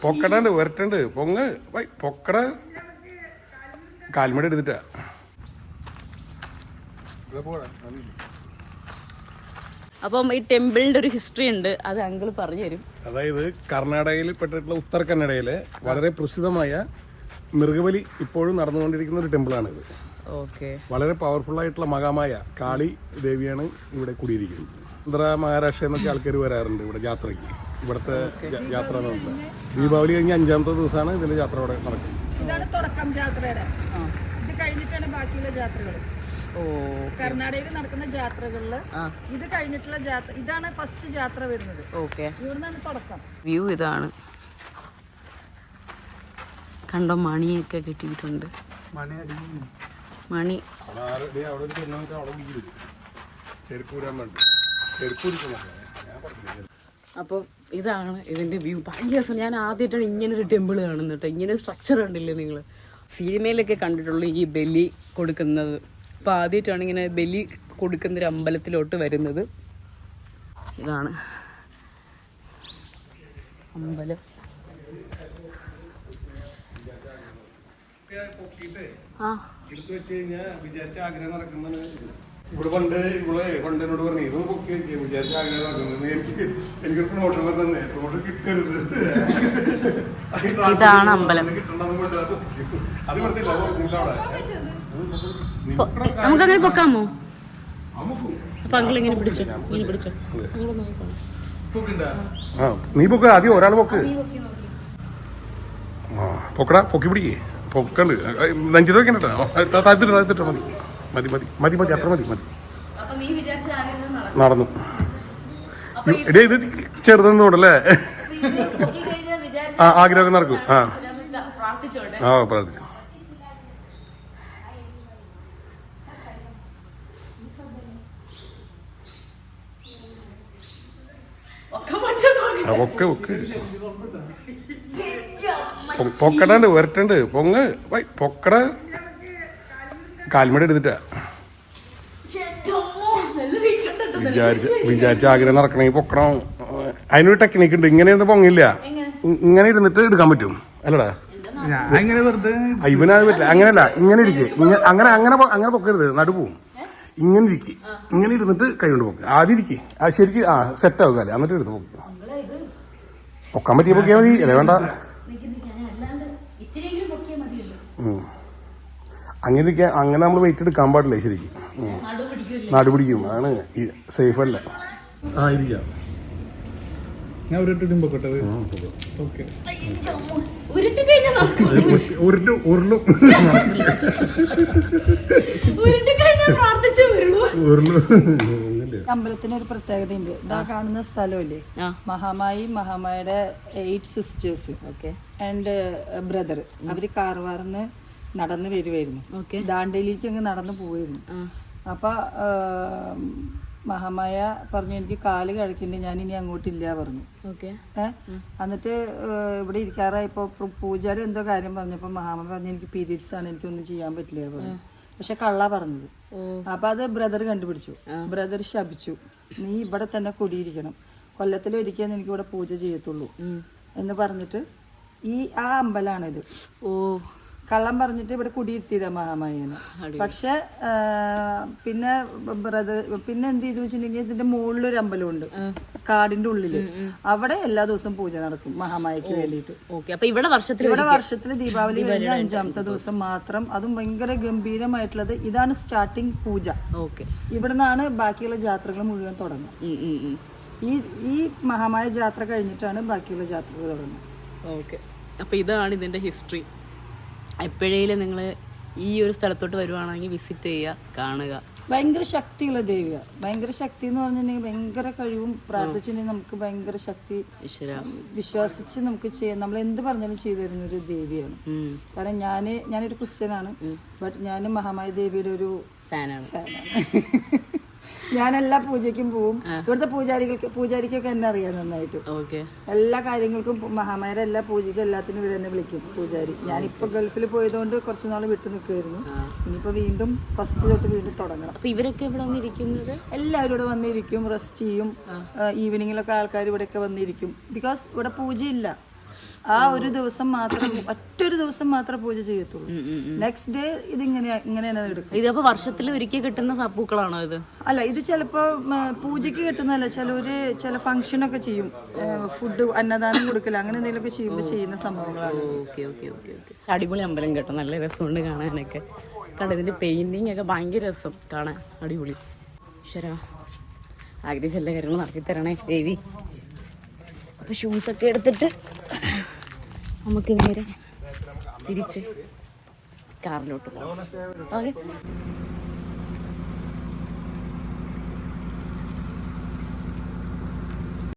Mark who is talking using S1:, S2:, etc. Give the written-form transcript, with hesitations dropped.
S1: പൊക്കടണ്ട് വരട്ടുണ്ട് പൊങ്ങ് പൊക്കട കാൽമടി എടുത്തിട്ടാ.
S2: അപ്പം ഈ ടെമ്പിളിന്റെ ഒരു ഹിസ്റ്ററി ഉണ്ട്, അത് അങ്കിൾ പറഞ്ഞു തരും.
S1: അതായത് കർണാടകയിൽ പെട്ടിട്ടുള്ള ഉത്തര കന്നഡയിലെ വളരെ പ്രസിദ്ധമായ മൃഗബലി ഇപ്പോഴും നടന്നുകൊണ്ടിരിക്കുന്ന ഒരു ടെമ്പിളാണിത്.
S2: ഓക്കെ.
S1: വളരെ പവർഫുൾ ആയിട്ടുള്ള മഹാമായ കാളി ദേവിയാണ് ഇവിടെ കൂടിയിരിക്കുന്നത്. ആന്ധ്ര മഹാരാഷ്ട്ര എന്നൊക്കെ ആൾക്കാർ വരാറുണ്ട് ഇവിടെ ജാത്രയ്ക്ക്. ഇവിടുത്തെ യാത്ര ദീപാവലി കഴിഞ്ഞ 5ാമത്തെ ദിവസമാണ് ഇതിന്റെ യാത്ര ഇവിടെ നടക്കുന്നത്.
S3: ഇതാണ് തുടക്കം ജാത്രയുടെ. ഇത് കഴിഞ്ഞിട്ടാണ് ബാക്കിയുള്ള ജാത്രകൾ. കർണാടകയിൽ നടക്കുന്ന ജാത്രകളില് ഇത് കഴിഞ്ഞിട്ടുള്ള ജാത്ര, ഇതാണ് ഫസ്റ്റ് ജാത്ര വരുന്നത്. ഇവിടുന്നാണ് തുടക്കം.
S2: വ്യൂ ഇതാണ്. കണ്ടോ, മണിയൊക്കെ കിട്ടിയിട്ടുണ്ട്. മണി അപ്പോൾ ഇതാണ് ഇതിന്റെ വ്യൂ. ഭയങ്കര രസം. ഞാൻ ആദ്യമായിട്ടാണ് ഇങ്ങനൊരു ടെമ്പിൾ കാണുന്നത് കേട്ടോ. ഇങ്ങനെ സ്ട്രക്ചർ കണ്ടില്ലേ നിങ്ങൾ? സിനിമയിലൊക്കെ കണ്ടിട്ടുള്ളൂ ഈ ബലി കൊടുക്കുന്നത്. അപ്പോൾ ആദ്യമായിട്ടാണ് ഇങ്ങനെ ബലി കൊടുക്കുന്നൊരു അമ്പലത്തിലോട്ട് വരുന്നത്. ഇതാണ് അമ്പലം.
S1: ഇവിടെ പണ്ട് എന്നോട് പറഞ്ഞു ഇത് പൊക്കി വെക്കുക വിചാരിച്ച ആഗ്രഹം നടക്കുന്നത്. എനിക്ക് പ്ലോട്ട് തന്നെ പ്ലോട്ട് കിട്ടരുത്.
S2: ഇതാണ് അമ്പലം.
S1: അത് കൊടുത്തില്ല അവിടെ
S2: നമുക്കങ്ങനെ പൊക്കാമോ? അപ്പൊ അങ്കിൾ ഇങ്ങനെ പിടിച്ചോ, ഇങ്ങനെ പിടിച്ചോ.
S1: നീ പൊക്ക, ആദ്യം ഒരാൾ പൊക്ക്. പൊക്കടാ, പൊക്കി പിടിക്കേ. പൊക്കണ്ട് നെഞ്ചത് വെക്കണ്ട. താഴ്ത്തിട്ട് മതി മതി മതി മതി മതി അത്ര മതി മതി. നടന്നു. എടേ ഇത് ചെറുതെന്നുകൊണ്ടല്ലേ ആഗ്രഹമൊക്കെ നടക്കും. പ്രാർത്ഥിച്ചു. പൊക്കടണ്ട് വരട്ടുണ്ട് പൊങ്ങ് പൊക്കട കാൽമടി എടുത്തിട്ടാ. വിചാരിച്ച ആഗ്രഹം നടക്കണമെങ്കിൽ പൊക്കണം. അതിനൊരു ടെക്നിക്ക് ഉണ്ട്. ഇങ്ങനെയൊന്നും പൊങ്ങില്ല, ഇങ്ങനെ ഇരുന്നിട്ട് എടുക്കാൻ പറ്റും. അല്ലടാ ഇവനത് പറ്റില്ല. അങ്ങനെയല്ല, ഇങ്ങനെ ഇരിക്കേ. അങ്ങനെ അങ്ങനെ അങ്ങനെ പൊക്കരുത്, നടുപോവും. ഇങ്ങനെ ഇരിക്കും. ഇങ്ങനെ ഇരുന്നിട്ട് കൈ കൊണ്ട് പൊക്കുക. ആദ്യം ഇരിക്കും. ശരിക്കും സെറ്റ് ആവുക അല്ലേ, എന്നിട്ട് എടുത്ത് പൊക്കുക. പൊക്കാൻ പറ്റിയ പൊക്കിയാൽ മതി. അല്ലേ വേണ്ട, അങ്ങനെ ഇരിക്കാൻ. അങ്ങനെ നമ്മൾ വെയിറ്റ് എടുക്കാൻ പാടില്ല ശരിക്കും. നടുപിടിക്കും. അതാണ് സേഫ് അല്ല. ഇരിക്കാം. ഞാൻ ഉരുളും.
S3: അമ്പലത്തിന് ഒരു പ്രത്യേകതയുണ്ട്. ഇതാ കാണുന്ന സ്ഥലമില്ലേ, മഹാമായിയുടെ 8 സിസ്റ്റേഴ്സ് ആൻഡ് ബ്രദർ, അവര് കാർവാറിന്ന് നടന്നു വരുമായിരുന്നു. ദാണ്ടയിലേക്ക് അങ്ങ് നടന്നു പോവായിരുന്നു. അപ്പൊ മഹാമായ പറഞ്ഞു, എനിക്ക് കാല് കഴിക്കണ്ടേ, ഞാൻ ഇനി അങ്ങോട്ടില്ല പറഞ്ഞു. എന്നിട്ട് ഇവിടെ ഇരിക്കാറായപ്പോ പൂജാരി എന്തോ കാര്യം പറഞ്ഞപ്പോ മഹാമായ പറഞ്ഞു, എനിക്ക് പീരീഡ്സ് ആണ്, എനിക്കൊന്നും ചെയ്യാൻ പറ്റില്ല പറഞ്ഞു. പക്ഷെ കള്ള പറഞ്ഞത്. അപ്പൊ അത് ബ്രദർ കണ്ടുപിടിച്ചു. ബ്രദർ ശപിച്ചു, നീ ഇവിടെ തന്നെ കുടിയിരിക്കണം, കൊല്ലത്തിലൊരിക്കൽ എനിക്ക് ഇവിടെ പൂജ ചെയ്യത്തുള്ളൂ എന്ന് പറഞ്ഞിട്ട് ആ അമ്പലാണിത്. കള്ളം പറഞ്ഞിട്ട് ഇവിടെ കുടിയിരുത്തിയതാ മഹാമായനെ. പക്ഷെ പിന്നെ എന്ത് ചെയ്തു വെച്ചിട്ടുണ്ടെങ്കിൽ ഇതിന്റെ മുകളിലൊരു അമ്പലമുണ്ട് കാടിന്റെ ഉള്ളില്. അവിടെ എല്ലാ ദിവസവും പൂജ നടക്കും മഹാമായക്ക് വേണ്ടിയിട്ട്. ഇവിടെ വർഷത്തില് ദീപാവലി കഴിഞ്ഞ 5ാമത്തെ ദിവസം മാത്രം, അതും ഭയങ്കര ഗംഭീരമായിട്ടുള്ളത്. ഇതാണ് സ്റ്റാർട്ടിങ് പൂജ. ഇവിടുന്നാണ് ബാക്കിയുള്ള ജാത്രകൾ മുഴുവൻ തുടങ്ങും. ഈ മഹാമായ ജാത്ര കഴിഞ്ഞിട്ടാണ് ബാക്കിയുള്ള ജാത്രകൾ തുടങ്ങുന്നത്.
S2: അപ്പൊ ഇതാണ് ഇതിന്റെ ഹിസ്റ്ററി. എപ്പോഴേലും നിങ്ങൾ ഈ ഒരു സ്ഥലത്തോട്ട് വരുവാണെങ്കിൽ വിസിറ്റ് ചെയ്യുക, കാണുക.
S3: ഭയങ്കര ശക്തിയുള്ള ദേവിയാണ്. ഭയങ്കര ശക്തി എന്ന് പറഞ്ഞിട്ടുണ്ടെങ്കിൽ ഭയങ്കര കഴിവും. പ്രാർത്ഥിച്ചിട്ടുണ്ടെങ്കിൽ നമുക്ക് ഭയങ്കര ശക്തി, വിശ്വസിച്ച് നമുക്ക് ചെയ്യാം. നമ്മൾ എന്ത് പറഞ്ഞാലും ചെയ്തു തരുന്ന ഒരു ദേവിയാണ്. കാരണം ഞാനൊരു ക്രിസ്ത്യനാണ്, ബട്ട് ഞാൻ മഹാമായ ദേവിയുടെ ഒരു ഫാനാണ്. ഞാൻ എല്ലാ പൂജയ്ക്കും പോവും. ഇവിടുത്തെ പൂജാരിക്കൊക്കെ എന്നെ അറിയാം നന്നായിട്ട്. എല്ലാ കാര്യങ്ങൾക്കും മഹാമായുടെ എല്ലാ പൂജയ്ക്കും എല്ലാത്തിനും ഇവർ എന്നെ വിളിക്കും പൂജാരി. ഞാനിപ്പോ ഗൾഫിൽ പോയതുകൊണ്ട് കുറച്ച് നാൾ വിട്ടു നിൽക്കുമായിരുന്നു. ഇനിയിപ്പോ വീണ്ടും ഫസ്റ്റ് തൊട്ട് വീണ്ടും തുടങ്ങണം.
S2: ഇവരൊക്കെ ഇവിടെ വന്നിരിക്കുന്നത്
S3: എല്ലാവരും ഇവിടെ വന്നിരിക്കും, റെസ്റ്റ് ചെയ്യും. ഈവനിങ്ങിലൊക്കെ ആൾക്കാർ ഇവിടെയൊക്കെ വന്നിരിക്കും. ബിക്കോസ് ഇവിടെ പൂജയില്ല. ആ ഒരു ദിവസം മാത്രം, ഒറ്റൊരു ദിവസം മാത്രമേ പൂജ ചെയ്യത്തുള്ളൂ. നെക്സ്റ്റ് ഡേ ഇത് ഇങ്ങനെയാണ് എടുക്കും.
S2: ഇതപ്പോ വർഷത്തിൽ ഒരിക്കൽ കിട്ടുന്ന പൂക്കളാണോ ഇത്?
S3: അല്ല, ഇത് ചിലപ്പോ പൂജയ്ക്ക് കിട്ടുന്നതല്ല, ചില ഫംഗ്ഷനൊക്കെ ചെയ്യും, ഫുഡ് അന്നദാനം കൊടുക്കല, അങ്ങനെ എന്തെങ്കിലുമൊക്കെ ചെയ്യുമ്പോൾ ചെയ്യുന്ന സംഭവങ്ങളാണ്.
S2: Okay okay okay okay. അടിപൊളി അമ്പലം കേട്ടോ, നല്ല രസമുണ്ട് കാണാനൊക്കെ. കണ്ടോ ഇതിന്റെ പെയിന്റിങ് ഒക്കെ ഭയങ്കര രസം കാണാൻ, അടിപൊളി. ഈശ്വരാ, ആഗ്രഹിച്ച എല്ലാ കാര്യങ്ങളും നടത്തി തരണേ ദേവി. അപ്പൊ ഷൂസൊക്കെ എടുത്തിട്ട് നമുക്ക് നേരെ തിരിച്ച് കാറിലോട്ട് പോകാം. ഓക്കെ.